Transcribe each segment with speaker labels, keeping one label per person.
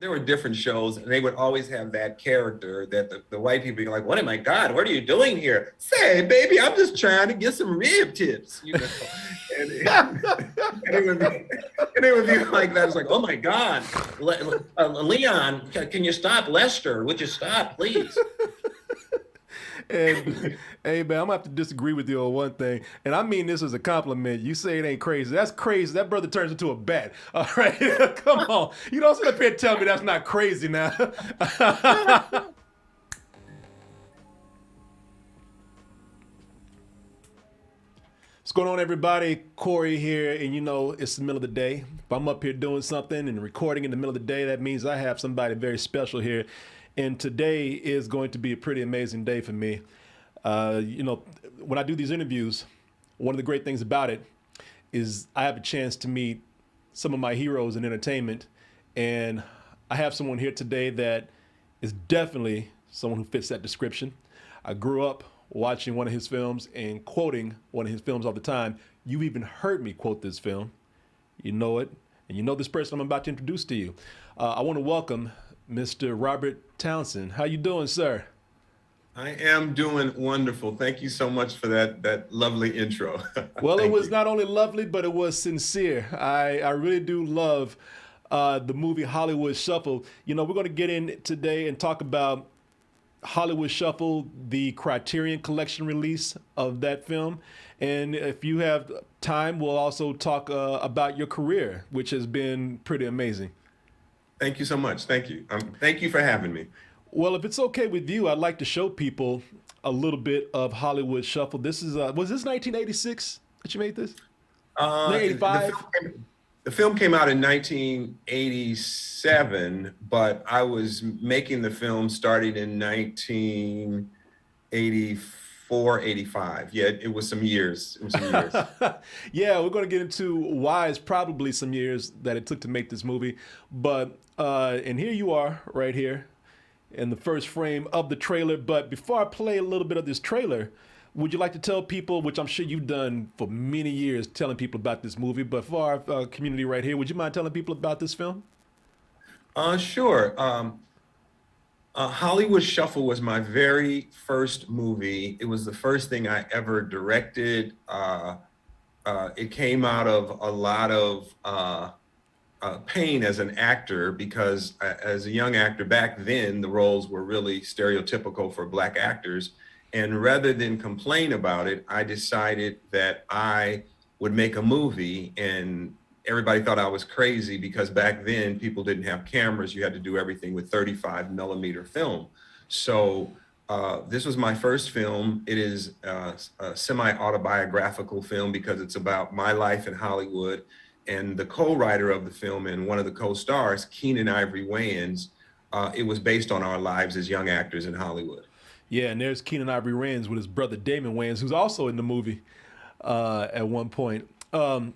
Speaker 1: there were different shows, and they would always have that character that the white people be like, "What, oh my God, what are you doing here?" Say, baby, I'm just trying to get some rib tips, you know. And, and it would be like that. It's like, "Oh my God, Leon, can you stop? Lester, would you stop, please?"
Speaker 2: And hey man, I'm gonna have to disagree with you on one thing, and I mean this as a compliment. You say it ain't crazy. That's crazy. That brother turns into a bat. All right, come on. You don't sit up here and tell me that's not crazy now. What's going on, everybody? Korey here, and you know it's the middle of the day. If I'm up here doing something and recording in the middle of the day, that means I have somebody very special here. And today is going to be a pretty amazing day for me. When I do these interviews, one of the great things about it is I have a chance to meet some of my heroes in entertainment. And I have someone here today that is definitely someone who fits that description. I grew up watching one of his films and quoting one of his films all the time. You've even heard me quote this film. You know it. And you know this person I'm about to introduce to you. I want to welcome Mr. Robert Townsend. How you doing, sir?
Speaker 1: I am doing wonderful. Thank you so much for that lovely intro.
Speaker 2: Well, it
Speaker 1: Thank
Speaker 2: was
Speaker 1: you.
Speaker 2: not only lovely, but it was sincere. I really do love the movie Hollywood Shuffle. You know, we're going to get in today and talk about Hollywood Shuffle, the Criterion Collection release of that film. And if you have time, we'll also talk about your career, which has been pretty amazing.
Speaker 1: Thank you so much. Thank you. Thank you for having me.
Speaker 2: Well, if it's okay with you, I'd like to show people a little bit of Hollywood Shuffle. This is was this 1986 that you made this?
Speaker 1: The
Speaker 2: 1985?
Speaker 1: film came out in 1987, but I was making the film starting in 1984, 85. Yeah, it was some years. It was some years.
Speaker 2: Yeah, we're going to get into why it's probably some years that it took to make this movie. But, and here you are right here in the first frame of the trailer. But before I play a little bit of this trailer, would you like to tell people, which I'm sure you've done for many years, telling people about this movie, but for our community right here, would you mind telling people about this film?
Speaker 1: Sure. Hollywood Shuffle was my very first movie. It was the first thing I ever directed. It came out of a lot of pain as an actor because as a young actor back then, the roles were really stereotypical for Black actors. And rather than complain about it, I decided that I would make a movie. And everybody thought I was crazy because back then people didn't have cameras. You had to do everything with 35 millimeter film. So this was my first film. It is a semi-autobiographical film because it's about my life in Hollywood. And the co-writer of the film and one of the co-stars, Keenan Ivory Wayans, it was based on our lives as young actors in Hollywood.
Speaker 2: Yeah, and there's Keenan Ivory Wayans with his brother Damon Wayans, who's also in the movie at one point. I'm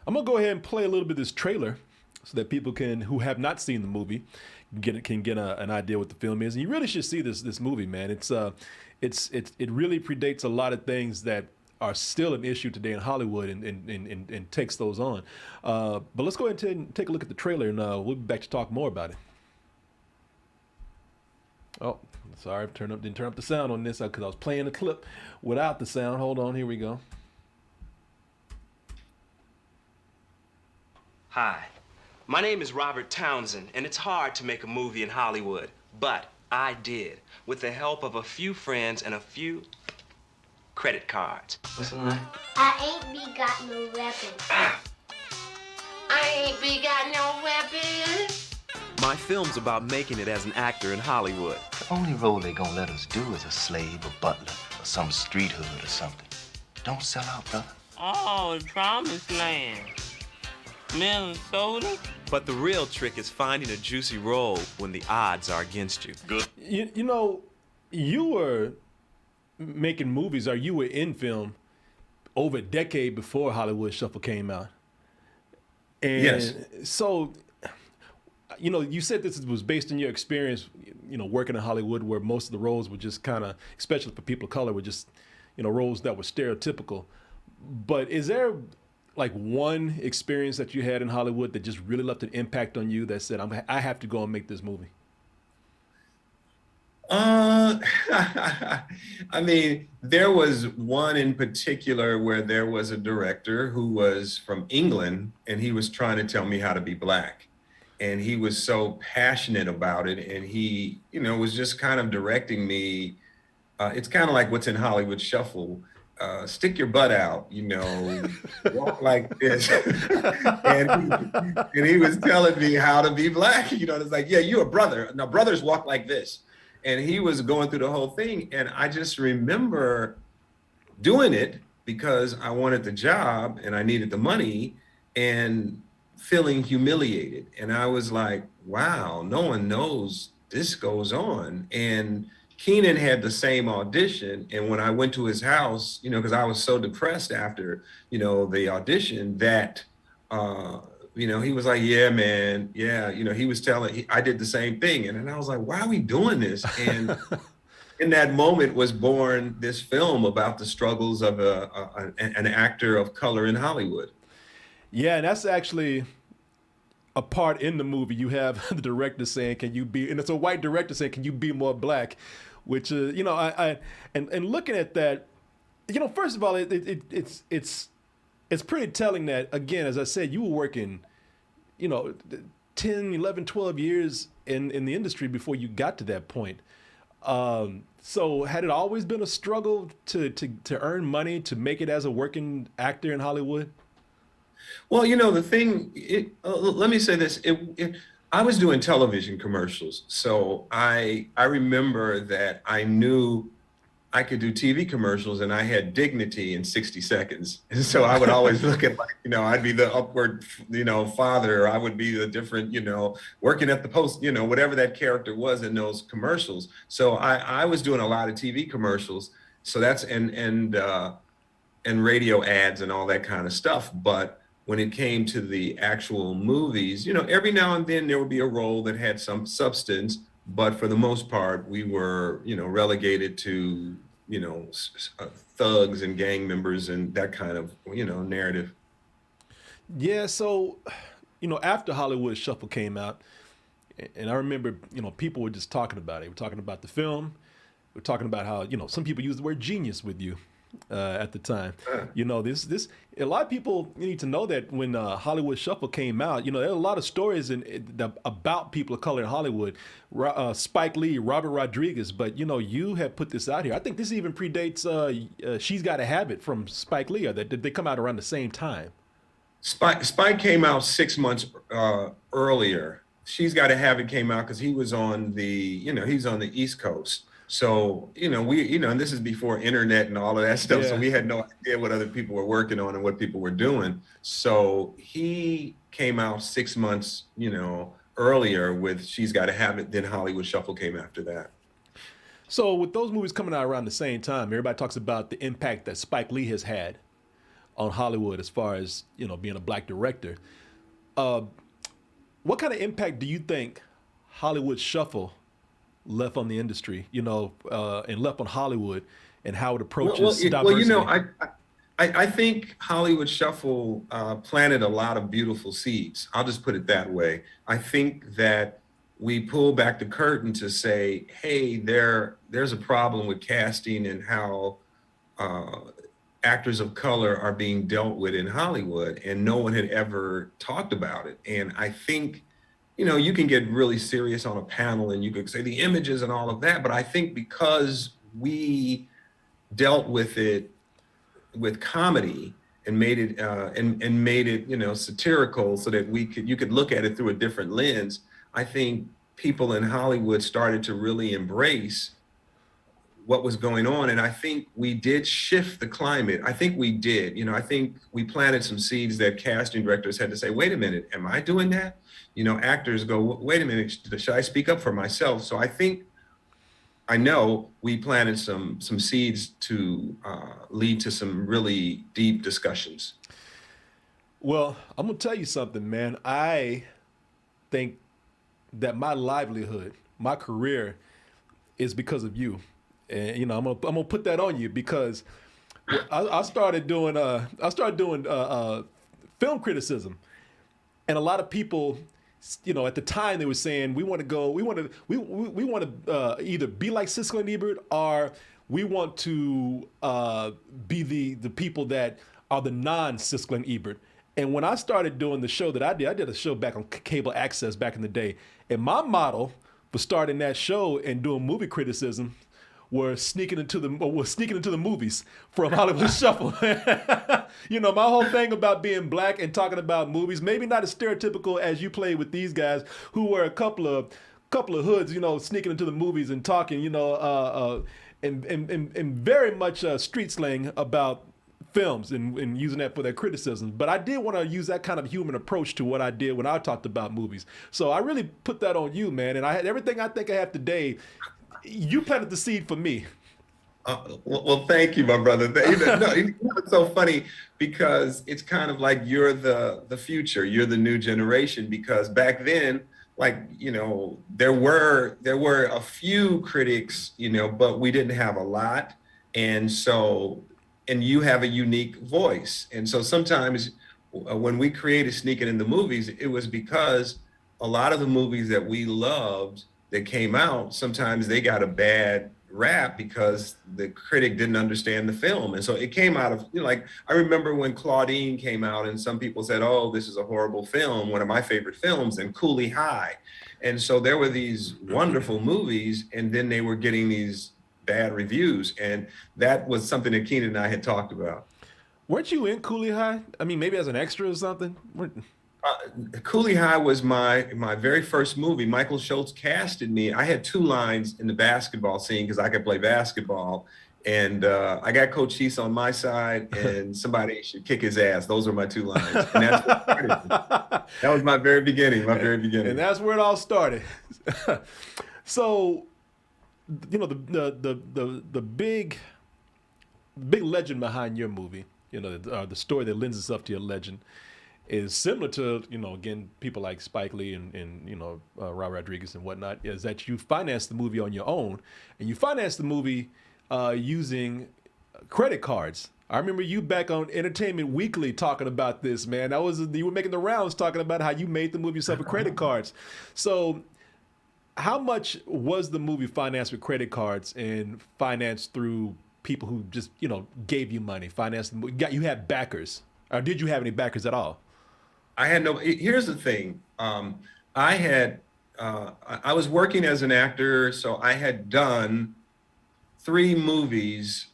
Speaker 2: gonna go ahead and play a little bit of this trailer so that people can, who have not seen the movie, can get an idea what the film is. And you really should see this movie, man. It really predates a lot of things that are still an issue today in Hollywood and takes those on. But let's go ahead and take a look at the trailer, and we'll be back to talk more about it. Oh, sorry, didn't turn up the sound on this because I was playing the clip without the sound. Hold on, here we go.
Speaker 3: Hi, my name is Robert Townsend, and it's hard to make a movie in Hollywood, but I did, with the help of a few friends and a few credit cards. What's the line?
Speaker 4: I ain't be got no weapon.
Speaker 3: I ain't be got no weapon. My film's about making it as an actor in Hollywood.
Speaker 5: The only role they gonna let us do is a slave, a butler, or some street hood or something. Don't sell out, brother.
Speaker 6: Oh, promised land. Minnesota?
Speaker 3: But the real trick is finding a juicy role when the odds are against you.
Speaker 5: Good.
Speaker 2: You know, you were making movies, or you were in film over a decade before Hollywood Shuffle came out. And
Speaker 1: Yes.
Speaker 2: so, you know, you said this was based on your experience, you know, working in Hollywood, where most of the roles were just kind of, especially for people of color, were just, you know, roles that were stereotypical. But is there like one experience that you had in Hollywood that just really left an impact on you that said, I have to go and make this movie?
Speaker 1: Uh, I mean, there was one in particular where there was a director who was from England and he was trying to tell me how to be black. And he was so passionate about it. And he, was just kind of directing me. It's kind of like what's in Hollywood Shuffle. Stick your butt out, walk like this. and he was telling me how to be black. It's like, yeah, you're a brother. Now, brothers walk like this. And he was going through the whole thing. And I just remember doing it because I wanted the job and I needed the money and feeling humiliated. And I was like, wow, no one knows this goes on. And Keenan had the same audition. And when I went to his house, because I was so depressed after, the audition that, he was like, yeah, man. Yeah. He was I did the same thing. And then I was like, why are we doing this? And in that moment was born this film about the struggles of an actor of color in Hollywood.
Speaker 2: Yeah. And that's actually a part in the movie. You have the director saying, can you be, and it's a white director saying, can you be more black? Which, and looking at that, first of all, it's pretty telling that, again, as I said, you were working, 10, 11, 12 years in the industry before you got to that point. So had it always been a struggle to earn money, to make it as a working actor in Hollywood?
Speaker 1: Well, the thing, let me say this. I was doing television commercials. So I remember that I knew I could do TV commercials and I had dignity in 60 seconds. And so I would always look at I'd be the upward, father, or I would be the different, working at the Post, whatever that character was in those commercials. So I was doing a lot of TV commercials. So that's, and radio ads and all that kind of stuff. But when it came to the actual movies, every now and then there would be a role that had some substance. But for the most part, we were, relegated to, thugs and gang members and that kind of, narrative.
Speaker 2: Yeah. So, after Hollywood Shuffle came out, and I remember, people were just talking about it. We're talking about the film. We're talking about how, some people use the word genius with you at the time. This a lot of people need to know that when Hollywood Shuffle came out, there are a lot of stories about people of color in Hollywood. Spike Lee, Robert Rodriguez, but you have put this out here. I think this even predates She's Gotta Have It from Spike Lee. Did they come out around the same time?
Speaker 1: Spike came out 6 months earlier. She's Gotta Have It came out because he was on he's on the East Coast. So, and this is before internet and all of that stuff.
Speaker 2: Yeah.
Speaker 1: So we had no idea what other people were working on and what people were doing. So he came out 6 months, earlier with She's Gotta Have It. Then Hollywood Shuffle came after that.
Speaker 2: So with those movies coming out around the same time, everybody talks about the impact that Spike Lee has had on Hollywood as far as, being a black director. What kind of impact do you think Hollywood Shuffle left on the industry, and left on Hollywood and how it approaches diversity?
Speaker 1: I think Hollywood Shuffle planted a lot of beautiful seeds. I'll just put it that way. I think that we pull back the curtain to say, hey, there's a problem with casting and how actors of color are being dealt with in Hollywood, and no one had ever talked about it. And I think you can get really serious on a panel and you could say the images and all of that. But I think because we dealt with it with comedy and made it and made it, satirical so that you could look at it through a different lens, I think people in Hollywood started to really embrace what was going on. And I think we did shift the climate. I think we did. I think we planted some seeds that casting directors had to say, wait a minute, am I doing that? Actors go, wait a minute, should I speak up for myself? So I know we planted some seeds to lead to some really deep discussions.
Speaker 2: Well, I'm going to tell you something, man. I think that my livelihood, my career is because of you. And, I'm gonna put that on you because I started doing film criticism, and a lot of people, at the time they were saying we want to go, we want to either be like Siskel and Ebert, or we want to be the people that are the non-Siskel and Ebert. And when I started doing the show that I did a show back on cable access back in the day, and my model for starting that show and doing movie criticism were sneaking into the movies from Hollywood Shuffle. My whole thing about being black and talking about movies, maybe not as stereotypical as you played with these guys who were a couple of hoods, sneaking into the movies and talking, and very much street slang about films and using that for their criticism. But I did want to use that kind of human approach to what I did when I talked about movies. So I really put that on you, man. And I had everything I think I have today. You planted the seed for me.
Speaker 1: Well, thank you, my brother. It's so funny because it's kind of like you're the future, you're the new generation. Because back then, there were a few critics, but we didn't have a lot, and you have a unique voice, and so sometimes when we created Sneaking in the Movies, it was because a lot of the movies that we loved that came out, sometimes they got a bad rap because the critic didn't understand the film. And so it came out of, I remember when Claudine came out and some people said, oh, this is a horrible film, one of my favorite films, and Cooley High. And so there were these wonderful movies, and then they were getting these bad reviews. And that was something that Keenan and I had talked about.
Speaker 2: Weren't you in Cooley High? I mean, maybe as an extra or something?
Speaker 1: Cooley High was my very first movie. Michael Schultz casted me. I had 2 lines in the basketball scene because I could play basketball. And I got Coach Cheese on my side, and somebody should kick his ass. Those were my 2 lines. And that's what started me. That was my very beginning,
Speaker 2: And that's where it all started. So, the big legend behind your movie, the story that lends itself to your legend, is similar to, again, people like Spike Lee and Robert Rodriguez and whatnot, is that you financed the movie on your own, and you financed the movie using credit cards. I remember you back on Entertainment Weekly talking about this, man. You were making the rounds talking about how you made the movie yourself with credit cards. So how much was the movie financed with credit cards and financed through people who just, gave you money, financed the movie? You had backers, or did you have any backers at all?
Speaker 1: I had no. Here's the thing. I was working as an actor, so I had done 3 movies.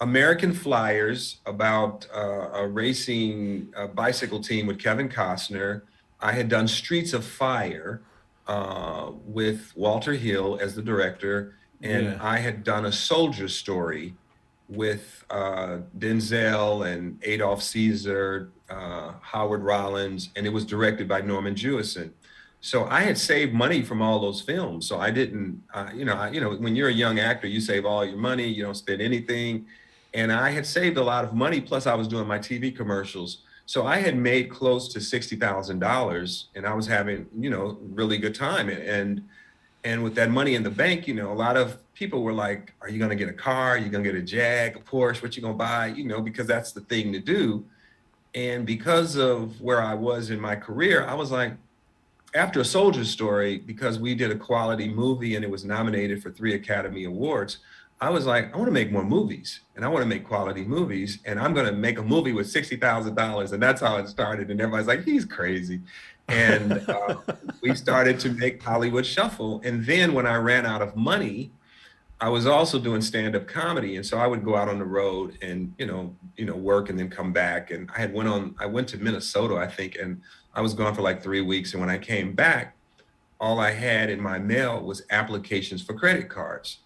Speaker 1: American Flyers, about a racing bicycle team with Kevin Costner. I had done Streets of Fire with Walter Hill as the director, and I had done A Soldier Story with Denzel and Adolph Caesar, Howard Rollins, and it was directed by Norman Jewison. So I had saved money from all those films. So I didn't, when you're a young actor, you save all your money, you don't spend anything. And I had saved a lot of money, plus I was doing my TV commercials. So I had made close to $60,000, and I was having, really good time. And with that money in the bank, a lot of people were like, are you going to get a car? Are you going to get a Jag, a Porsche? What you going to buy? Because that's the thing to do. And because of where I was in my career, I was like, after A Soldier Story, because we did a quality movie and it was nominated for 3 Academy Awards, I was like, I want to make more movies, and I want to make quality movies, and I'm going to make a movie with $60,000. And that's how it started. And everybody's like, he's crazy. And we started to make Hollywood Shuffle. And then when I ran out of money, I was also doing stand-up comedy. And so I would go out on the road and, work and then come back. And I went to Minnesota, I think, and I was gone for like 3 weeks. And when I came back, all I had in my mail was applications for credit cards.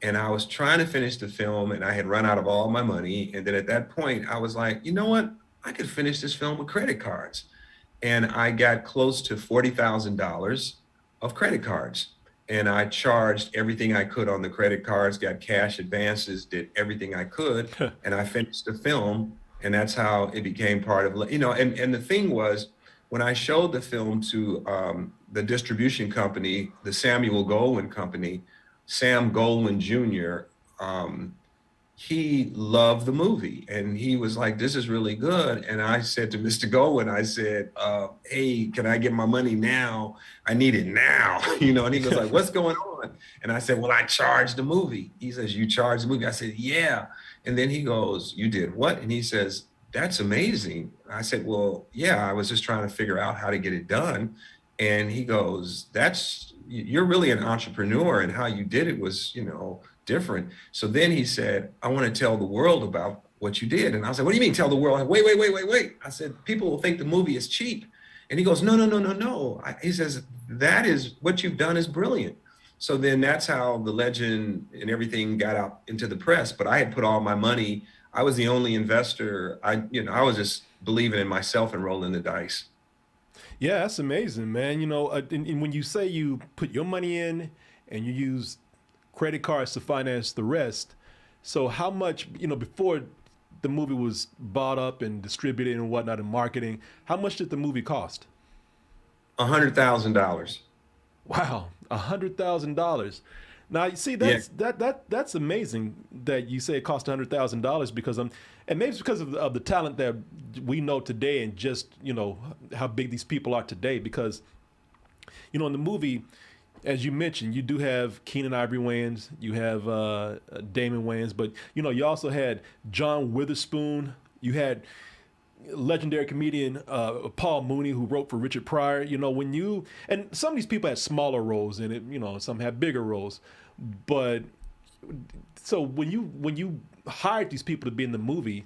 Speaker 1: And I was trying to finish the film, and I had run out of all my money. And then at that point, I was like, you know what? I could finish this film with credit cards. And I got close to $40,000 of credit cards. And I charged everything I could on the credit cards, got cash advances, did everything I could. And I finished the film. And that's how it became part of, and the thing was, when I showed the film to the distribution company, the Samuel Goldwyn Company, Sam Goldwyn Jr., he loved the movie and he was like, this is really good. And I said to Mr. Gowen, I said, hey, can I get my money now? I need it now, you know? And he was like, what's going on? And I said, well, I charged the movie. He says, you charged the movie? I said, yeah. And then he goes, you did what? And he says, that's amazing. I said, well, yeah, I was just trying to figure out how to get it done. And he goes, you're really an entrepreneur, and how you did it was, you know, different. So then he said, I want to tell the world about what you did. And I said, what do you mean tell the world? Wait. I said, people will think the movie is cheap. And he goes, no. He says, that is what you've done is brilliant. So then that's how the legend and everything got out into the press. But I had put all my money. I was the only investor. I was just believing in myself and rolling the dice.
Speaker 2: Yeah, that's amazing, man. You know, and when you say you put your money in and you use credit cards to finance the rest, so how much, you know, before the movie was bought up and distributed and whatnot and marketing, how much did the movie cost?
Speaker 1: $100,000.
Speaker 2: Wow, $100,000. Now you see that's amazing that you say it cost $100,000 because and maybe it's because of the talent that we know today and just, you know, how big these people are today. Because, you know, in the movie, as you mentioned, you do have Keenan Ivory Wayans, you have Damon Wayans, but, you know, you also had John Witherspoon, you had legendary comedian Paul Mooney, who wrote for Richard Pryor. You know, and some of these people had smaller roles in it, you know, some had bigger roles. But so when you hired these people to be in the movie,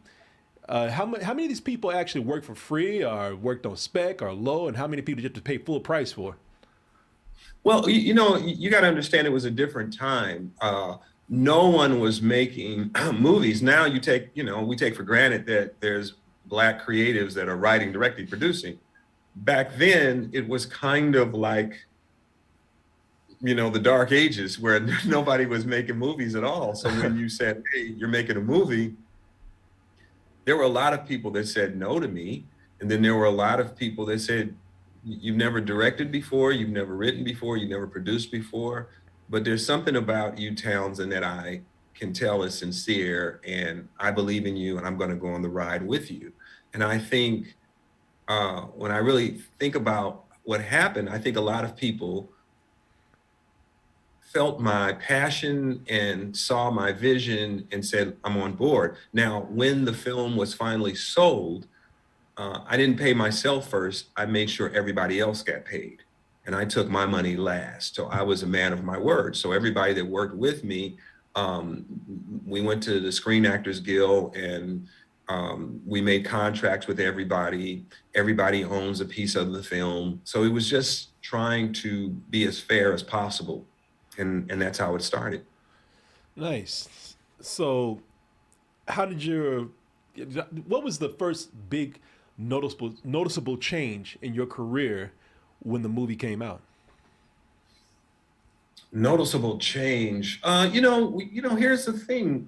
Speaker 2: how many of these people actually worked for free or worked on spec or low, and how many people did you have to pay full price for?
Speaker 1: Well, you know, you got to understand it was a different time. No one was making movies. Now we take for granted that there's Black creatives that are writing, directing, producing. Back then, it was kind of like, you know, the dark ages where nobody was making movies at all. So when you said, hey, you're making a movie, there were a lot of people that said no to me. And then there were a lot of people that said, you've never directed before, you've never written before, you've never produced before, but there's something about you, Townsend, that I can tell is sincere, and I believe in you, and I'm going to go on the ride with you. And I think when I really think about what happened, I think a lot of people felt my passion and saw my vision and said, I'm on board. Now, when the film was finally sold, I didn't pay myself first. I made sure everybody else got paid. And I took my money last. So I was a man of my word. So everybody that worked with me, we went to the Screen Actors Guild and we made contracts with everybody. Everybody owns a piece of the film. So it was just trying to be as fair as possible. And that's how it started.
Speaker 2: Nice. So what was the first big noticeable change in your career when the movie came out?
Speaker 1: Noticeable change. Here's the thing.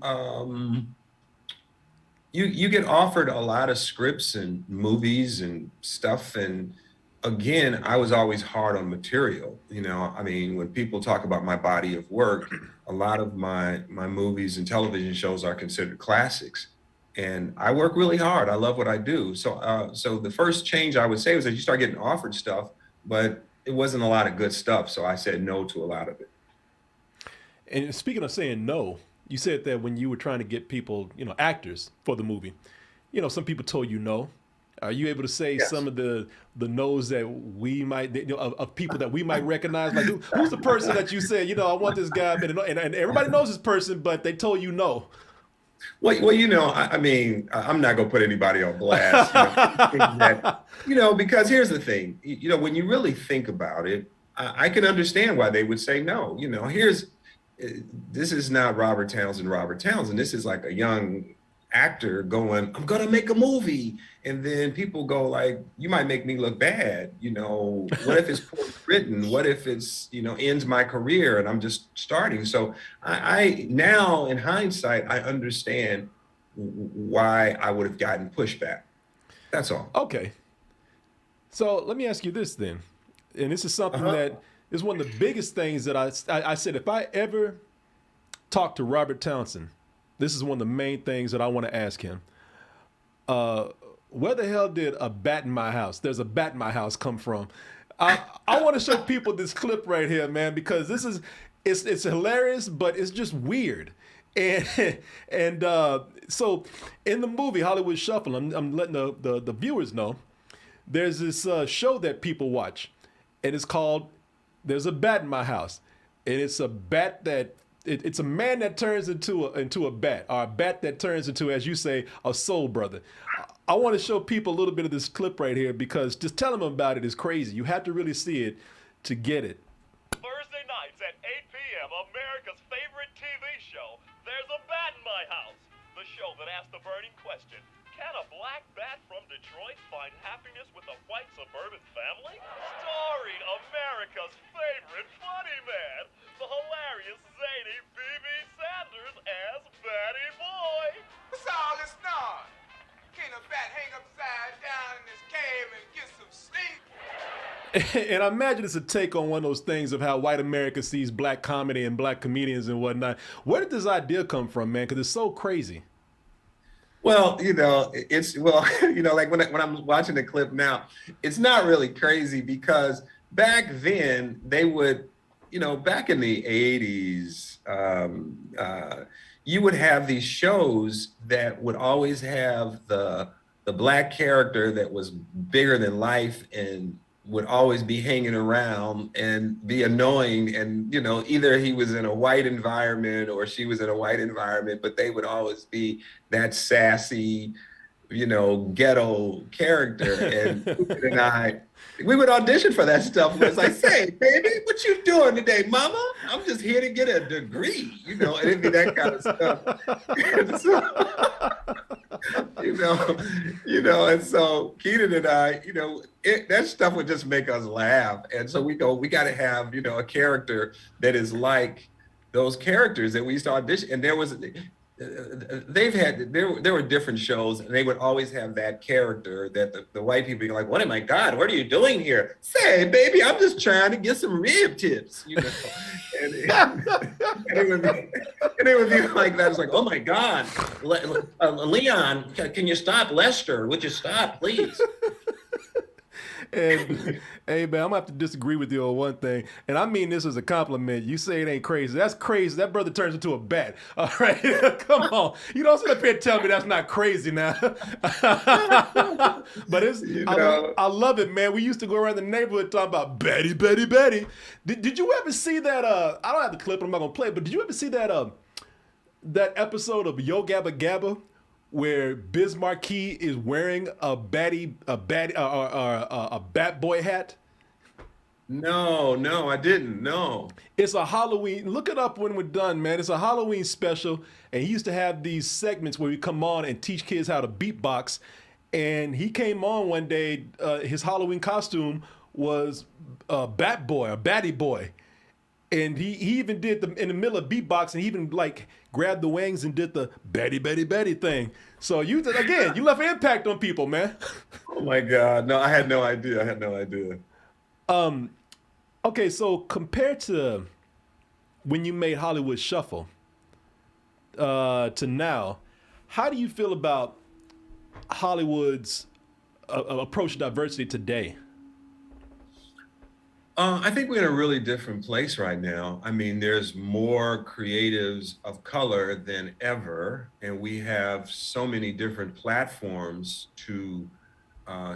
Speaker 1: You get offered a lot of scripts and movies and stuff. And again, I was always hard on material. You know, I mean, when people talk about my body of work, a lot of my movies and television shows are considered classics. And I work really hard. I love what I do. So the first change I would say was that you start getting offered stuff, but it wasn't a lot of good stuff. So I said no to a lot of it.
Speaker 2: And speaking of saying no, you said that when you were trying to get people, you know, actors for the movie, you know, some people told you no. Are you able to say
Speaker 1: Yes.
Speaker 2: some of the no's that we might, you know, of people that we might recognize? Like, who's the person that you said, you know, I want this guy, but and everybody knows this person, but they told you no?
Speaker 1: Well, you know, I mean, I'm not going to put anybody on blast, because here's the thing, you know, when you really think about it, I can understand why they would say no. You know, this is not Robert Townsend. This is like a young actor going, I'm going to make a movie. And then people go like, you might make me look bad. You know, what if it's poorly written? What if it's, you know, ends my career and I'm just starting? So I now in hindsight, I understand why I would have gotten pushback. That's all.
Speaker 2: Okay. So let me ask you this then. And this is something that is one of the biggest things that I said, if I ever talk to Robert Townsend, this is one of the main things that I want to ask him. Where the hell did a bat in my house? There's a bat in my house come from. I want to show people this clip right here, man, because this is it's hilarious, but it's just weird. And so in the movie Hollywood Shuffle, I'm letting the viewers know there's this show that people watch, and it's called "There's a Bat in My House," and it's a bat that it's a man that turns into a bat, or a bat that turns into, as you say, a soul brother. I want to show people a little bit of this clip right here because just telling them about it is crazy. You have to really see it to get it.
Speaker 7: Thursday nights at 8 p.m., America's favorite TV show, There's a Bat in My House. The show that asks the burning question, can a black bat from Detroit find happiness with a white suburban family? Starring America's favorite funny man, the hilarious zany B.B. Sanders as Batty Boy.
Speaker 8: What's all this noise? Can a bat hang upside down in this cave and get some sleep?
Speaker 2: And I imagine it's a take on one of those things of how white America sees black comedy and black comedians and whatnot. Where did this idea come from, man? Because it's so crazy.
Speaker 1: Well, like when I'm watching the clip now, it's not really crazy because back then they would, back in the 80s, you would have these shows that would always have the black character that was bigger than life and would always be hanging around and be annoying. And, either he was in a white environment or she was in a white environment, but they would always be that sassy, ghetto character. And we would audition for that stuff. It's like, say, baby, what you doing today, mama? I'm just here to get a degree, and it'd be that kind of stuff. And so Keenan and I, that stuff would just make us laugh. And so we got to have, a character that is like those characters that we used to audition. And there were different shows, and they would always have that character that the white people be like, what, my God, what are you doing here? Say, baby, I'm just trying to get some rib tips, And it would be like that. It's like, oh my God, Leon, can you stop? Lester, would you stop, please?
Speaker 2: And hey, man, I'm gonna have to disagree with you on one thing, and I mean this as a compliment. You say it ain't crazy. That's crazy. That brother turns into a bat. All right, come on. You don't sit up here and tell me that's not crazy now. But I love it, man. We used to go around the neighborhood talking about Betty, Betty, Betty. Did you ever see that? I don't have the clip. I'm not gonna play it. But did you ever see that? That episode of Yo Gabba Gabba, where Biz Marquis is wearing a Bat Boy hat?
Speaker 1: No, I didn't. No.
Speaker 2: It's a Halloween. Look it up when we're done, man. It's a Halloween special, and he used to have these segments where we come on and teach kids how to beatbox. And he came on one day. His Halloween costume was a Bat Boy, a Batty Boy. And he even did in the middle of beatboxing, he even grabbed the wings and did the Betty, Betty, Betty thing. So you left an impact on people, man.
Speaker 1: Oh my God. No, I had no idea.
Speaker 2: Okay, so compared to when you made Hollywood Shuffle to now, how do you feel about Hollywood's approach to diversity today?
Speaker 1: I think we're in a really different place right now. I mean, there's more creatives of color than ever, and we have so many different platforms to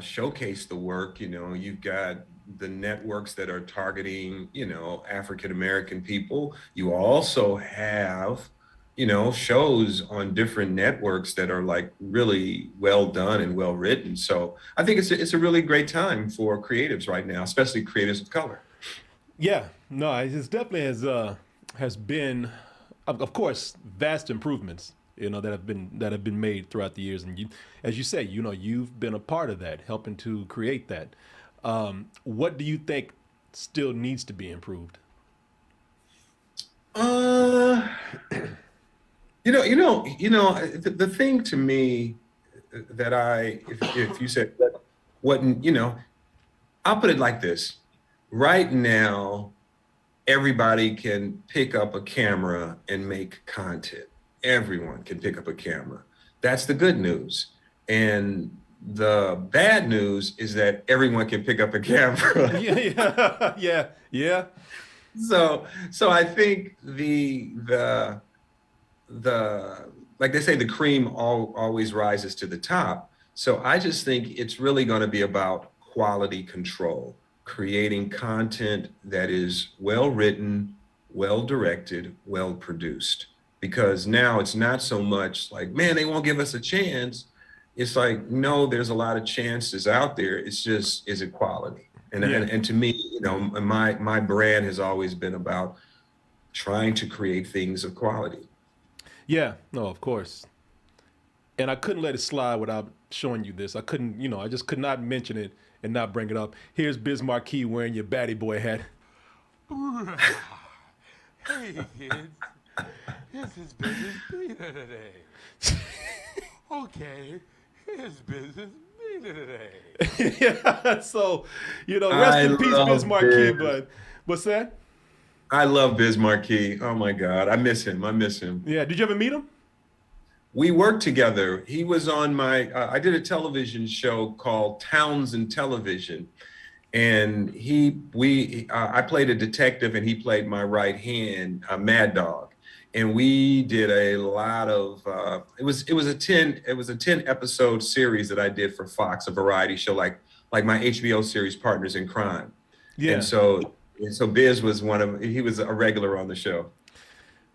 Speaker 1: showcase the work. You've got the networks that are targeting, African American people. You also have, shows on different networks that are really well done and well written. So I think it's a really great time for creatives right now, especially creatives of color.
Speaker 2: Yeah, no, it definitely has been, of course, vast improvements, that have been made throughout the years. And as you say, you've been a part of that, helping to create that. What do you think still needs to be improved?
Speaker 1: The thing to me that if you said what, I'll put it like this. Right now, everybody can pick up a camera and make content. everyone can pick up a camera. That's the good news. And the bad news is that everyone can pick up a camera.
Speaker 2: Yeah.
Speaker 1: So I think the like they say, the cream always rises to the top. So I just think it's really going to be about quality control, creating content that is well written, well directed, well produced. Because now it's not so much like, man, they won't give us a chance. It's like, no, there's a lot of chances out there. It's just, is it quality? And to me, my brand has always been about trying to create things of quality.
Speaker 2: Yeah, no, of course. And I couldn't let it slide without showing you this. I couldn't, I just could not mention it and not bring it up. Here's Biz Markie wearing your Batty Boy hat.
Speaker 9: Hey kids, this is Business Peter today. Okay, here's Business Peter today.
Speaker 2: Yeah, so, rest in peace, Biz Markie, but what's that?
Speaker 1: I love Biz Markie. Oh my God, I miss him.
Speaker 2: Yeah, did you ever meet him?
Speaker 1: We worked together. He was on my, I did a television show called Townsend Television. And I played a detective and he played my right hand, Mad Dog. And we did a lot of, it was a 10 episode series that I did for Fox, a variety show, like my HBO series Partners in Crime.
Speaker 2: Yeah.
Speaker 1: And so Biz was he was a regular on the show.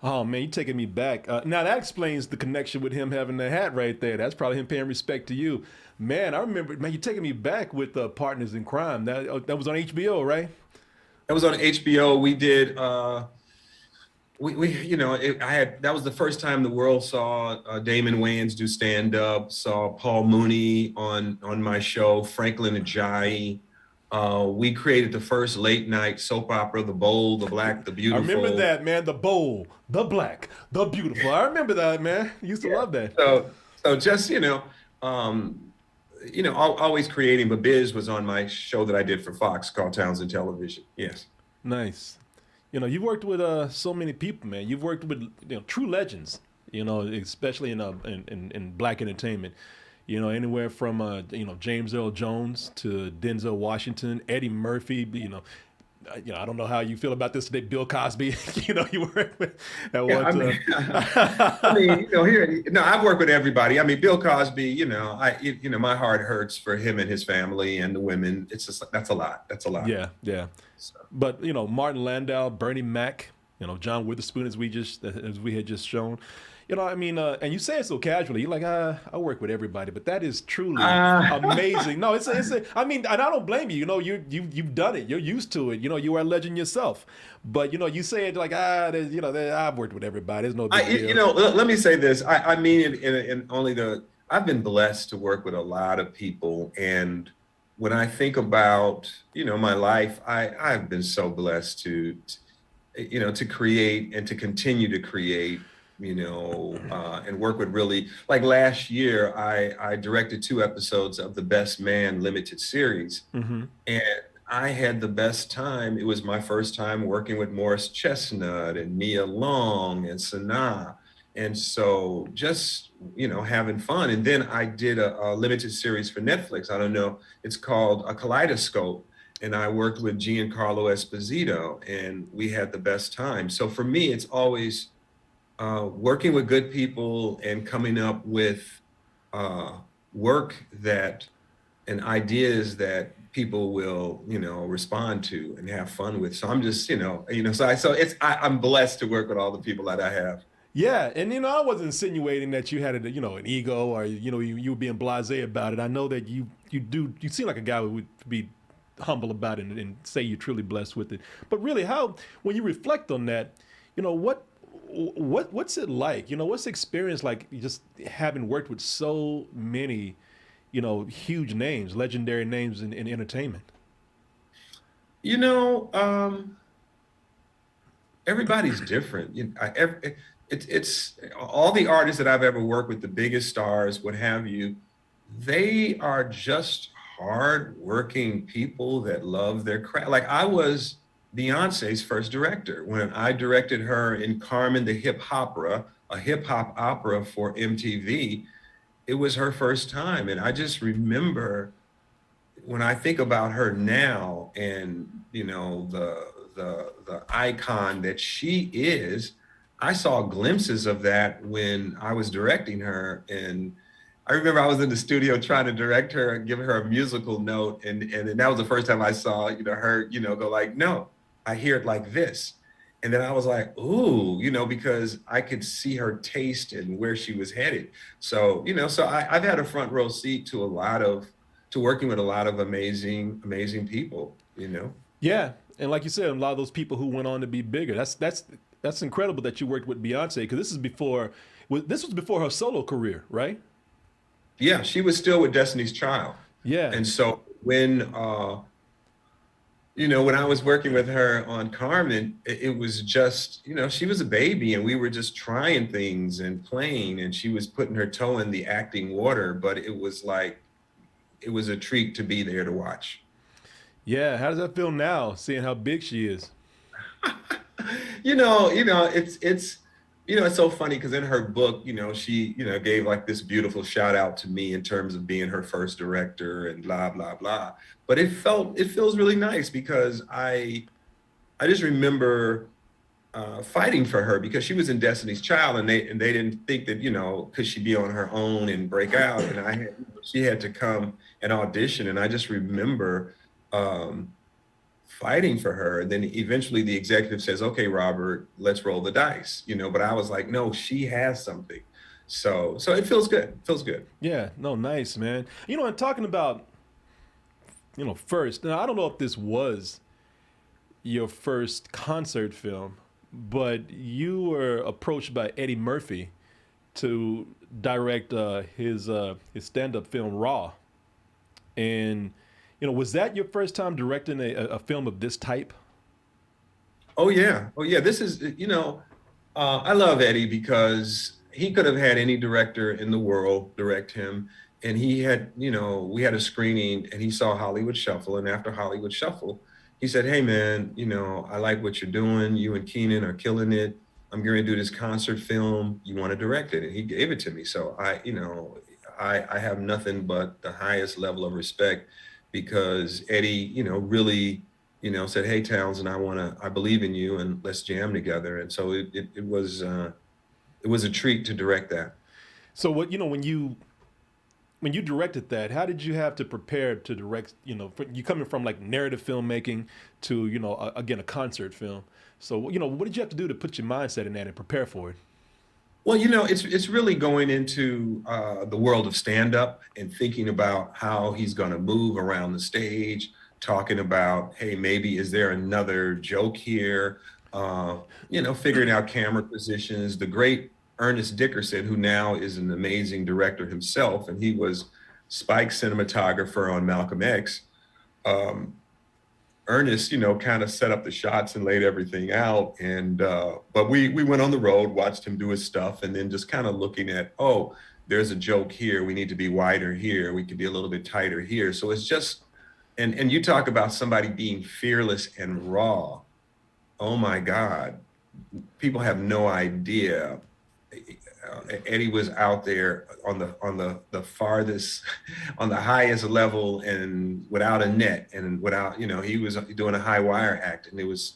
Speaker 2: Oh man, you're taking me back. Now that explains the connection with him having the hat right there. That's probably him paying respect to you. Man, I remember, man, you're taking me back with Partners in Crime. That was on HBO, right?
Speaker 1: That was on HBO. We did, that was the first time the world saw Damon Wayans do stand up, saw Paul Mooney on my show, Franklin Ajayi. We created the first late night soap opera, The Bold, the Black, the Beautiful.
Speaker 2: I remember that, man. The Bold, the Black, the Beautiful. I remember that, man. I used to love that.
Speaker 1: So just, always creating, but Biz was on my show that I did for Fox called Townsend Television. Yes.
Speaker 2: Nice. You've worked with so many people, man. You've worked with true legends, especially in black entertainment. Anywhere from James Earl Jones to Denzel Washington, Eddie Murphy. I don't know how you feel about this today. Bill Cosby. You work with at one time.
Speaker 1: I've worked with everybody. I mean, Bill Cosby. My heart hurts for him and his family and the women. It's just that's a lot.
Speaker 2: Yeah. So. But Martin Landau, Bernie Mac, John Witherspoon, as we had just shown. And you say it so casually. You're like, I work with everybody, but that is truly amazing. No, and I don't blame you. You've done it. You're used to it. You are a legend yourself. But you say it like, I've worked with everybody. There's no big deal.
Speaker 1: Let me say this. I mean it in only I've been blessed to work with a lot of people, and when I think about my life, I've been so blessed to create and to continue to create. And work with really, like last year, I directed 2 episodes of the Best Man limited series.
Speaker 2: Mm-hmm.
Speaker 1: And I had the best time. It was my first time working with Morris Chestnut and Nia Long and Sanaa. And so just, having fun. And then I did a limited series for Netflix. I don't know, it's called A Kaleidoscope. And I worked with Giancarlo Esposito and we had the best time. So for me, it's always working with good people and coming up with work and ideas that people will, respond to and have fun with. So I'm just, I'm blessed to work with all the people that I have.
Speaker 2: Yeah, and I wasn't insinuating that you had an ego or you were being blasé about it. I know that you seem like a guy who would be humble about it and say you're truly blessed with it. But really, when you reflect on that, what's it like? What's the experience like just having worked with so many, huge names, legendary names in entertainment?
Speaker 1: Everybody's different. It's all the artists that I've ever worked with, the biggest stars, what have you, they are just hard-working people that love their craft. Like I was Beyonce's first director when I directed her in Carmen the Hip Hopera, a hip hop opera for MTV. It was her first time. And I just remember when I think about her now and, you know, the icon that she is, I saw glimpses of that when I was directing her. And I remember I was in the studio trying to direct her and give her a musical note. And then that was the first time I saw, you know, her, you know, go like, no, I hear it like this. And then I was like, ooh, you know, because I could see her taste and where she was headed. So, you know, so I've had a front row seat to to working with a lot of amazing people, you know?
Speaker 2: Yeah, and like you said, a lot of those people who went on to be bigger. That's incredible that you worked with Beyonce, because this was before her solo career, right?
Speaker 1: Yeah, she was still with Destiny's Child.
Speaker 2: Yeah.
Speaker 1: And so when, you know, when I was working with her on Carmen, it was just, you know, she was a baby and we were just trying things and playing, and she was putting her toe in the acting water, but it was like, it was a treat to be there to watch.
Speaker 2: Yeah, how does that feel now, seeing how big she is?
Speaker 1: It's you know, it's so funny because in her book, you know, she, you know, gave like this beautiful shout out to me in terms of being her first director and blah blah blah. But it feels really nice because I just remember fighting for her because she was in Destiny's Child, and they didn't think that, you know, could she be on her own and break out, and she had to come and audition, and I just remember fighting for her. And then eventually the executive says, okay, Robert, let's roll the dice, you know, but I was like, no, she has something. So it feels good. It feels good.
Speaker 2: Yeah, no, nice, man. You know, and talking about, you know, first, now I don't know if this was your first concert film, but you were approached by Eddie Murphy to direct his stand-up film Raw. And, you know, was that your first time directing a film of this type?
Speaker 1: Oh yeah. Oh yeah. This is, you know, I love Eddie because he could have had any director in the world direct him. And he had, you know, we had a screening and he saw Hollywood Shuffle. And after Hollywood Shuffle, he said, hey man, you know, I like what you're doing. You and Keenan are killing it. I'm going to do this concert film. You want to direct it? And he gave it to me. So you know, I have nothing but the highest level of respect because Eddie, you know, really, you know, said, hey, Townsend, I believe in you and let's jam together. And so it was a treat to direct that.
Speaker 2: So what, you know, when you directed that, how did you have to prepare to direct, you know, you coming from like narrative filmmaking to, you know, again, a concert film. So, you know, what did you have to do to put your mindset in that and prepare for it?
Speaker 1: Well, you know, it's really going into the world of stand-up and thinking about how he's going to move around the stage, talking about, hey, maybe is there another joke here? You know, figuring out camera positions. The great Ernest Dickerson, who now is an amazing director himself, and he was Spike's cinematographer on Malcolm X. Ernest, you know, kind of set up the shots and laid everything out. And but we went on the road, watched him do his stuff, and then just kind of looking at, oh, there's a joke here. We need to be wider here. We could be a little bit tighter here. So it's just, and you talk about somebody being fearless and raw. Oh my God, people have no idea. Eddie was out there on the farthest, on the highest level, and without a net, and without, you know, he was doing a high wire act, and he was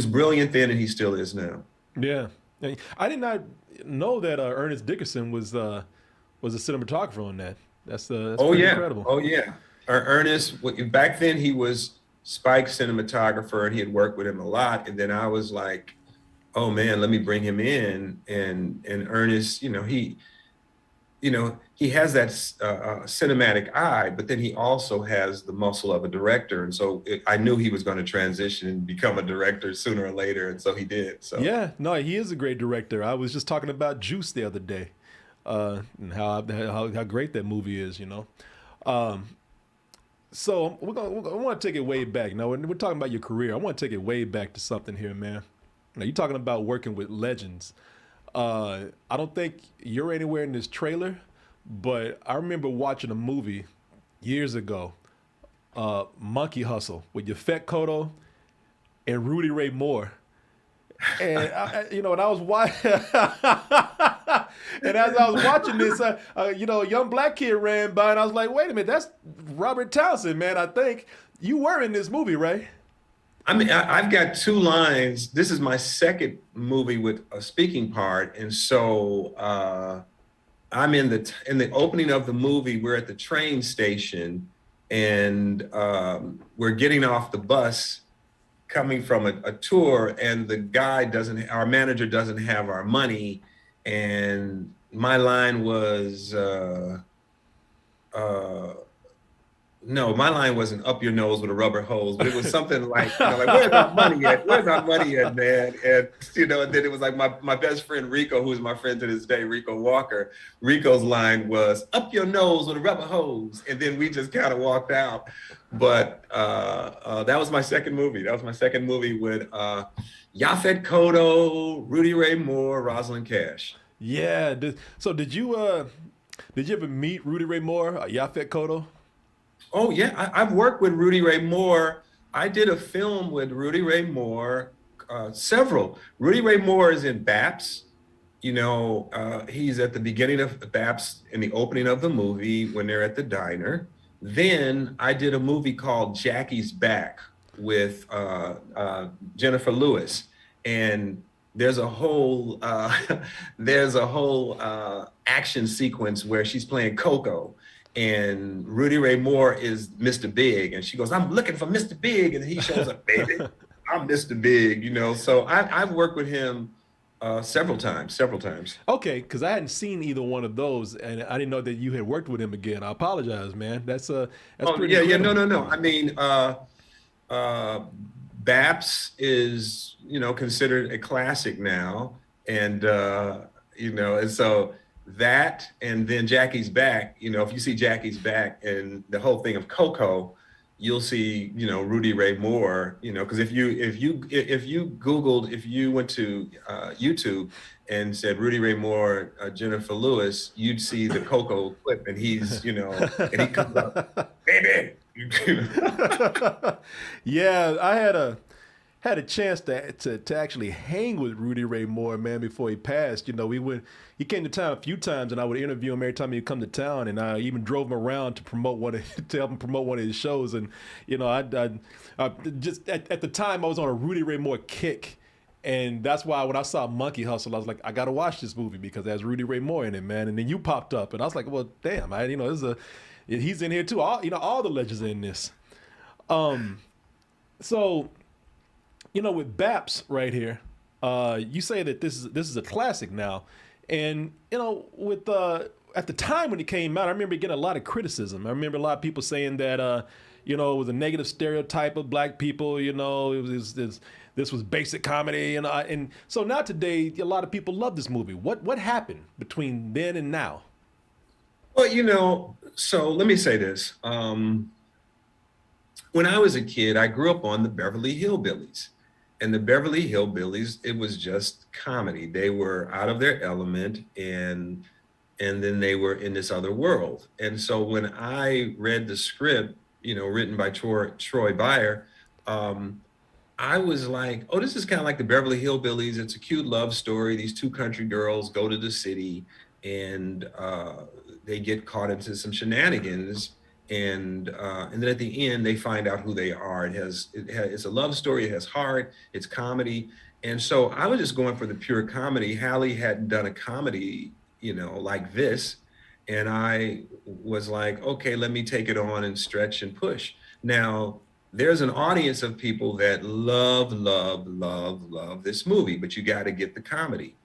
Speaker 1: brilliant then, and he still is now.
Speaker 2: Yeah, I did not know that Ernest Dickerson was a cinematographer on that. That's
Speaker 1: Oh
Speaker 2: pretty
Speaker 1: yeah,
Speaker 2: incredible.
Speaker 1: oh yeah. Ernest, back then he was Spike's cinematographer, and he had worked with him a lot, and then I was like, oh man, let me bring him in. And Ernest, you know, he has that cinematic eye, but then he also has the muscle of a director. And so I knew he was going to transition and become a director sooner or later. And so he did. So
Speaker 2: Yeah, no, he is a great director. I was just talking about Juice the other day, and how great that movie is, you know. So I want to take it way back. Now, when we're talking about your career, I want to take it way back to something here, man. Now, you're talking about working with legends. I don't think you're anywhere in this trailer, but I remember watching a movie years ago, Monkey Hustle, with Yafet Koto and Rudy Ray Moore. And you know, and I was watching, and as I was watching this, you know, a young black kid ran by, and I was like, "Wait a minute, that's Robert Townsend, man." I think you were in this movie, right?
Speaker 1: I mean, I've got two lines. This is my second movie with a speaking part, and so I'm in the opening of the movie. We're at the train station, and we're getting off the bus, coming from a tour, and our manager doesn't have our money, and my line was. No, my line wasn't up your nose with a rubber hose, but it was something like, like, where's our money at? Where's our money at, man? And, and then it was like my best friend, Rico, who is my friend to this day, Rico Walker. Rico's line was up your nose with a rubber hose. And then we just kind of walked out. But that was my second movie. That was my second movie with Yaphet Kotto, Rudy Ray Moore, Rosalind Cash.
Speaker 2: Yeah. So did you ever meet Rudy Ray Moore, Yaphet Kotto?
Speaker 1: Oh yeah, I've worked with Rudy Ray Moore. I did a film with Rudy Ray Moore, several. Rudy Ray Moore is in BAPS. He's at the beginning of BAPS in the opening of the movie when they're at the diner. Then I did a movie called Jackie's Back with Jennifer Lewis, and there's a whole action sequence where she's playing Coco. And Rudy Ray Moore is Mr. Big. And she goes, I'm looking for Mr. Big. And he shows up, baby, I'm Mr. Big, So I've worked with him several times.
Speaker 2: Okay, because I hadn't seen either one of those, and I didn't know that you had worked with him again. I apologize, man. That's pretty
Speaker 1: yeah,
Speaker 2: incredible.
Speaker 1: no. I mean, BAPS is, considered a classic now. And, and so that, and then Jackie's Back, if you see Jackie's Back and the whole thing of Coco, you'll see, Rudy Ray Moore, because if you went to YouTube and said Rudy Ray Moore, Jennifer Lewis, you'd see the Coco clip, and he's, and he comes up, baby.
Speaker 2: Yeah, I had a chance to actually hang with Rudy Ray Moore, man, before he passed. He came to town a few times, and I would interview him every time he'd come to town, and I even drove him around to help him promote one of his shows. And I just at the time I was on a Rudy Ray Moore kick, and that's why when I saw Monkey Hustle, I was like, I gotta watch this movie because it has Rudy Ray Moore in it, man. And then you popped up, and I was like, well, damn, he's in here too. All the legends are in this. So. With BAPS right here, you say that this is a classic now, and with at the time when it came out, I remember getting a lot of criticism. I remember a lot of people saying that it was a negative stereotype of black people. This was basic comedy, and so now today a lot of people love this movie. What happened between then and now?
Speaker 1: Well, so let me say this. When I was a kid, I grew up on the Beverly Hillbillies. And the Beverly Hillbillies, it was just comedy. They were out of their element, and then they were in this other world. And so when I read the script, written by Troy Beyer, I was like, oh, this is kind of like the Beverly Hillbillies. It's a cute love story. These two country girls go to the city, and they get caught into some shenanigans. And then at the end, they find out who they are. It's a love story. It has heart. It's comedy. And so I was just going for the pure comedy. Hallie hadn't done a comedy, like this. And I was like, okay, let me take it on and stretch and push. Now, there's an audience of people that love this movie, but you got to get the comedy.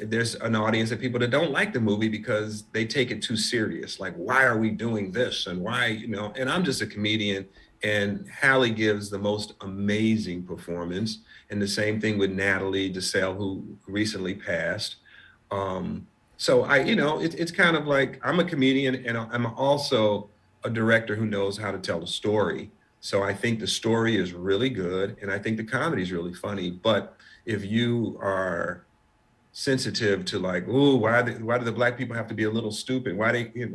Speaker 1: There's an audience of people that don't like the movie because they take it too serious. Like, why are we doing this? And why, and I'm just a comedian, and Hallie gives the most amazing performance. And the same thing with Natalie DeSalle, who recently passed. So it's kind of like, I'm a comedian, and I'm also a director who knows how to tell a story. So I think the story is really good, and I think the comedy is really funny. But if you are sensitive to like, ooh, why do the black people have to be a little stupid?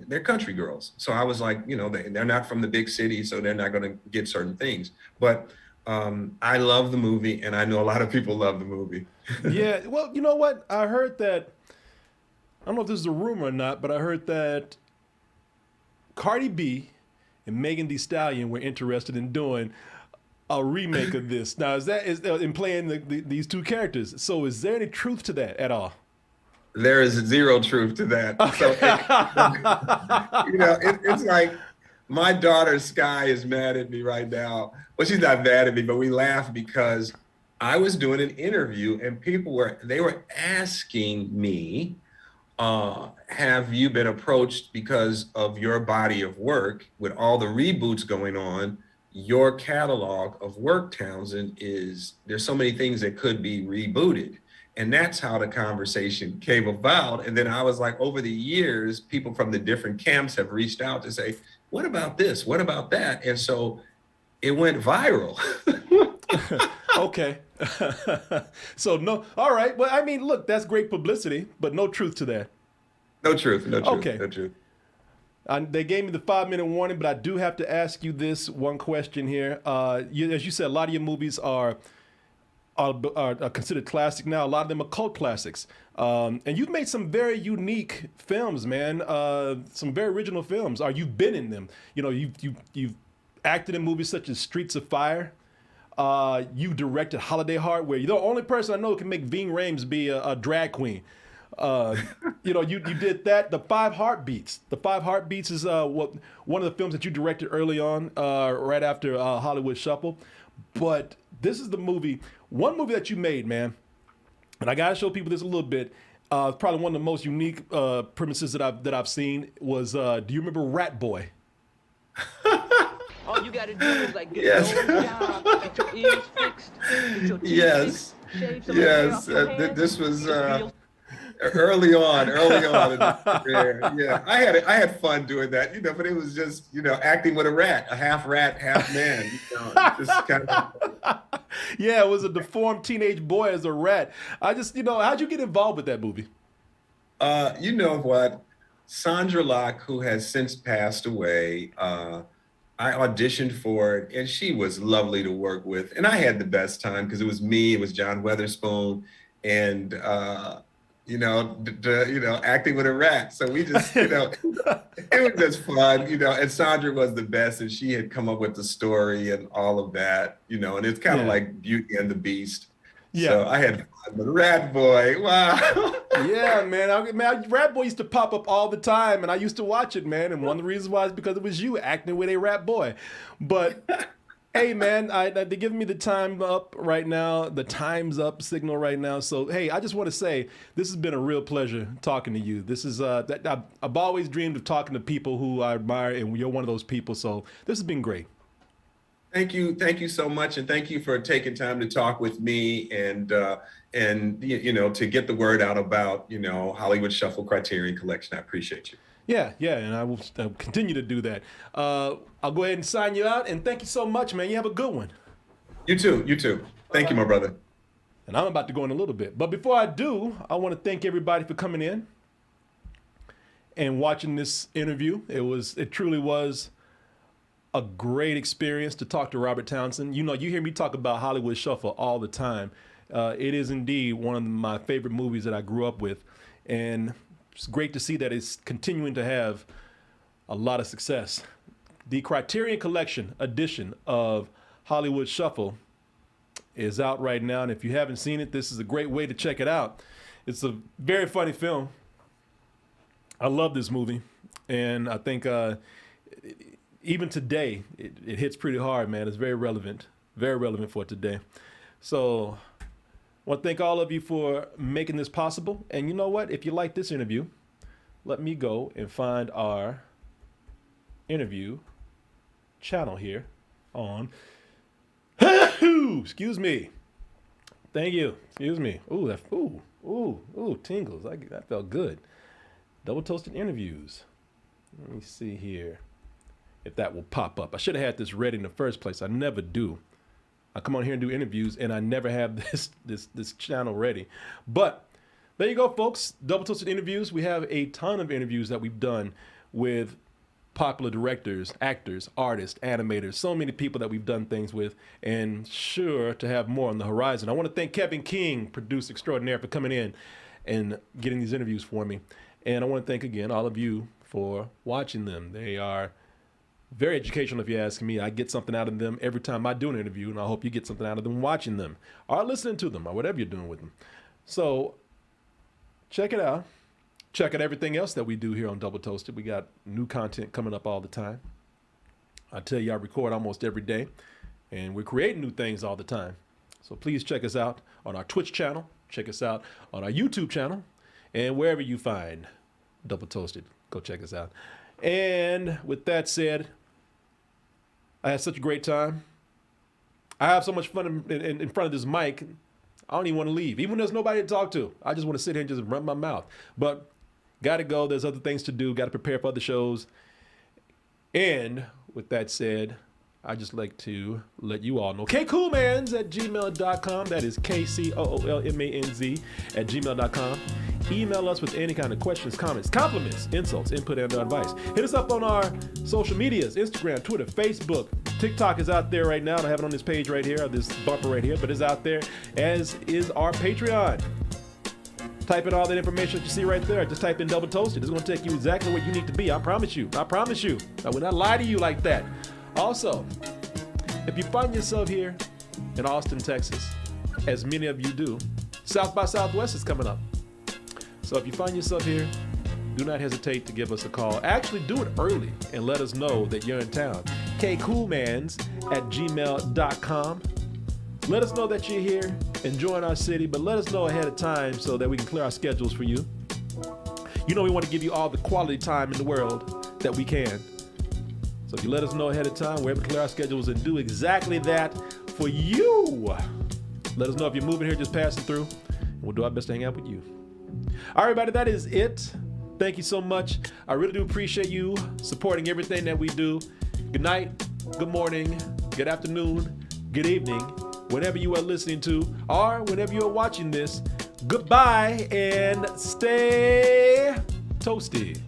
Speaker 1: They're country girls. So I was like, they're not from the big city, so they're not going to get certain things. But I love the movie, and I know a lot of people love the movie.
Speaker 2: Yeah, well, you know what? I heard that, I don't know if this is a rumor or not, but I heard that Cardi B and Megan Thee Stallion were interested in doing a remake of this. Now, is in playing these two characters? So, is there any truth to that at all?
Speaker 1: There is zero truth to that. So, it's like my daughter Sky is mad at me right now. Well, she's not mad at me, but we laugh because I was doing an interview and they were asking me, have you been approached because of your body of work with all the reboots going on? Your catalog of work, Townsend, there's so many things that could be rebooted. And that's how the conversation came about. And then I was like, over the years, people from the different camps have reached out to say, what about this? What about that? And so it went viral.
Speaker 2: Okay. So no, all right. Well, I mean, look, that's great publicity, but no truth to that.
Speaker 1: No truth, no truth,
Speaker 2: Okay.
Speaker 1: no truth.
Speaker 2: They gave me the 5-minute warning, but I do have to ask you this one question here. As you said, a lot of your movies are considered classic now. A lot of them are cult classics. And you've made some very unique films, man. Some very original films. You've been in them. You know, you've acted in movies such as Streets of Fire. You directed Holiday Heart, you're the only person I know who can make Ving Rhames be a drag queen. You did that. The Five Heartbeats. The Five Heartbeats is one of the films that you directed early on, right after Hollywood Shuffle. But this is one movie that you made, man. And I gotta show people this a little bit. Probably one of the most unique premises that I've seen was. Do you remember Rat Boy?
Speaker 6: All you gotta do is like get
Speaker 1: Yes.
Speaker 6: your own job, get your ears fixed, get your teeth
Speaker 1: Yes.
Speaker 6: fixed, shave some of the hair
Speaker 1: Yes.
Speaker 6: off your hands.
Speaker 1: This was
Speaker 6: Just be your-
Speaker 1: early on in the career. Yeah, I had fun doing that, but it was just, acting with a rat, half man, just kind of.
Speaker 2: Yeah, it was a deformed teenage boy as a rat. How'd you get involved with that movie?
Speaker 1: You know what? Sandra Locke, who has since passed away, I auditioned for it, and she was lovely to work with. And I had the best time because it was me, it was John Weatherspoon, and acting with a rat. So we just, it was just fun, and Sandra was the best, and she had come up with the story and all of that, and it's kind of like Beauty and the Beast.
Speaker 2: Yeah.
Speaker 1: So I had fun with Rat Boy. Wow.
Speaker 2: Yeah, man. Rat Boy used to pop up all the time, and I used to watch it, man. And one of the reasons why is because it was you acting with a rat boy. But hey, man, they're giving me the time up right now, the time's up signal right now. So hey, I just want to say this has been a real pleasure talking to you. This is I've always dreamed of talking to people who I admire, and you're one of those people. So this has been great.
Speaker 1: Thank you so much, and thank you for taking time to talk with me and to get the word out about Hollywood Shuffle Criterion Collection. I appreciate you.
Speaker 2: Yeah, and I will continue to do that. I'll go ahead and sign you out, and thank you so much, man. You have a good one.
Speaker 1: You too. Thank you, my brother.
Speaker 2: And I'm about to go in a little bit, but before I do, I want to thank everybody for coming in and watching this interview. It truly was a great experience to talk to Robert Townsend. You hear me talk about Hollywood Shuffle all the time. It is indeed one of my favorite movies that I grew up with. And it's great to see that it's continuing to have a lot of success. The Criterion Collection edition of Hollywood Shuffle is out right now. And if you haven't seen it, this is a great way to check it out. It's a very funny film. I love this movie. And I think even today, it hits pretty hard, man. It's very relevant for today. So I want to thank all of you for making this possible. And you know what? If you like this interview, let me go and find our interview channel here on, excuse me. Thank you. Excuse me. Ooh, tingles. That felt good. Double Toasted Interviews. Let me see here if that will pop up. I should have had this ready in the first place. I never do. I come on here and do interviews, and I never have this channel ready. But there you go, folks. Double Toasted Interviews. We have a ton of interviews that we've done with popular directors, actors, artists, animators, so many people that we've done things with, and sure to have more on the horizon. I want to thank Kevin King, producer extraordinaire, for coming in and getting these interviews for me. And I want to thank again all of you for watching them. They are very educational, if you ask me. I get something out of them every time I do an interview, and I hope you get something out of them watching them or listening to them or whatever you're doing with them. So check it out. Check out everything else that we do here on Double Toasted. We got new content coming up all the time. I tell you, I record almost every day, and we're creating new things all the time. So please check us out on our Twitch channel. Check us out on our YouTube channel, and wherever you find Double Toasted, go check us out. And with that said, I had such a great time. I have so much fun in front of this mic. I don't even want to leave. Even when there's nobody to talk to, I just want to sit here and just run my mouth. But got to go. There's other things to do. Got to prepare for other shows. And with that said, I just like to let you all know. kcoolmans@gmail.com. That is KCOOLMANZ@gmail.com. Email us with any kind of questions, comments, compliments, insults, input, and advice. Hit us up on our social medias, Instagram, Twitter, Facebook. TikTok is out there right now. I don't have it on this page right here, or this bumper right here, but it's out there, as is our Patreon. Type in all that information that you see right there. Just type in Double Toasted. It's going to take you exactly where you need to be. I promise you. I promise you. I will not lie to you like that. Also, if you find yourself here in Austin, Texas, as many of you do, South by Southwest is coming up. So if you find yourself here, do not hesitate to give us a call. Actually, do it early and let us know that you're in town. kcoolmans@gmail.com. Let us know that you're here, enjoying our city, but let us know ahead of time so that we can clear our schedules for you. You know we want to give you all the quality time in the world that we can. So if you let us know ahead of time, we're able to clear our schedules and do exactly that for you. Let us know if you're moving here, just passing through, and we'll do our best to hang out with you. All right, everybody, that is it. Thank you so much. I really do appreciate you supporting everything that we do. Good night, good morning, good afternoon, good evening, whenever you are listening to, or whenever you are watching this. Goodbye and stay toasty.